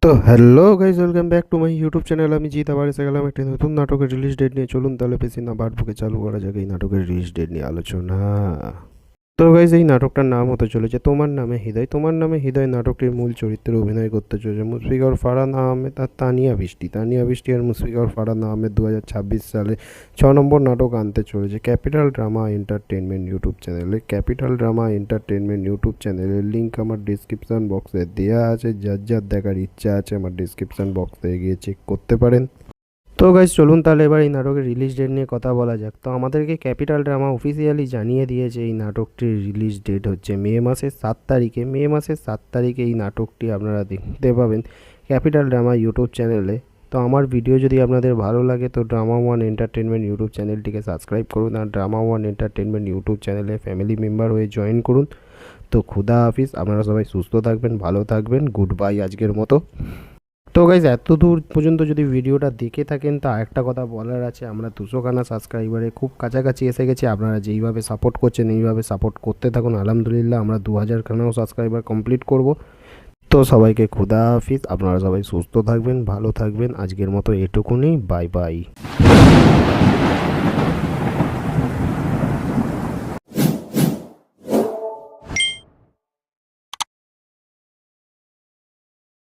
তো hello guys, welcome back to my YouTube channel. আমি জিত আবার এসে গেলাম একটি নতুন নাটকের রিলিজ ডেট নিয়ে। চলুন তাহলে বেশি না বাড়বুকে চালু করা যাক এই নাটকের রিলিজ ডেট নিয়ে আলোচনা। তো গাইজ, এই নাটকটার নাম হতে চলেছে তোমার নামে হৃদয়। তোমার নামে হৃদয় নাটকটির মূল চরিত্রে অভিনয় করতে চলেছে মুশফিকুর ফারহান আহমেদ আর তানিয়া বৃষ্টি আর মুশফিকুর ফারহান আহমেদ 2026 সালে 6 নম্বর নাটক আনতে চলেছে ক্যাপিটাল ড্রামা এন্টারটেনমেন্ট ইউটিউব চ্যানেলের লিঙ্ক আমার ডিসক্রিপশন বক্সে দেওয়া আছে। যার যার দেখার ইচ্ছা আছে আমার ডিসক্রিপশন বক্সে গিয়ে চেক করতে পারেন। তো গাইজ, চলুন তাহলে এবার এই নাটকের রিলিজ ডেট নিয়ে কথা বলা যাক। তো আমাদেরকে ক্যাপিটাল ড্রামা অফিসিয়ালি জানিয়ে দিয়েছে এই নাটকটির রিলিজ ডেট হচ্ছে মে মাসের 7 তারিখে এই নাটকটি আপনারা দেখতে পাবেন ক্যাপিটাল ড্রামা ইউটিউব চ্যানেলে। তো আমার ভিডিও যদি আপনাদের ভালো লাগে তো ড্রামা ওয়ান এন্টারটেনমেন্ট ইউটিউব চ্যানেলটিকে সাবস্ক্রাইব করুন আর ড্রামা ওয়ান এন্টারটেনমেন্ট ইউটিউব চ্যানেলে ফ্যামিলি মেম্বার হয়ে জয়েন করুন। তো খুদা হাফিজ, আপনারা সবাই সুস্থ থাকবেন, ভালো থাকবেন, গুড বাই আজকের মতো। তো গাইজ, এত দূর পর্যন্ত যদি ভিডিওটা দেখে থাকেন তো একটা কথা বলার আছে, আমরা 200খানা সাবস্ক্রাইবারে খুব কাছাকাছি এসে গেছি। আপনারা যেইভাবে সাপোর্ট করছেন এইভাবে সাপোর্ট করতে থাকুন। আলহামদুলিল্লাহ আমরা 2000খানাও সাবস্ক্রাইবার কমপ্লিট করব। তো সবাইকে খুদা হাফিজ, আপনারা সবাই সুস্থ থাকবেন, ভালো থাকবেন, আজকের মতো এটুকুনি, বাই বাই।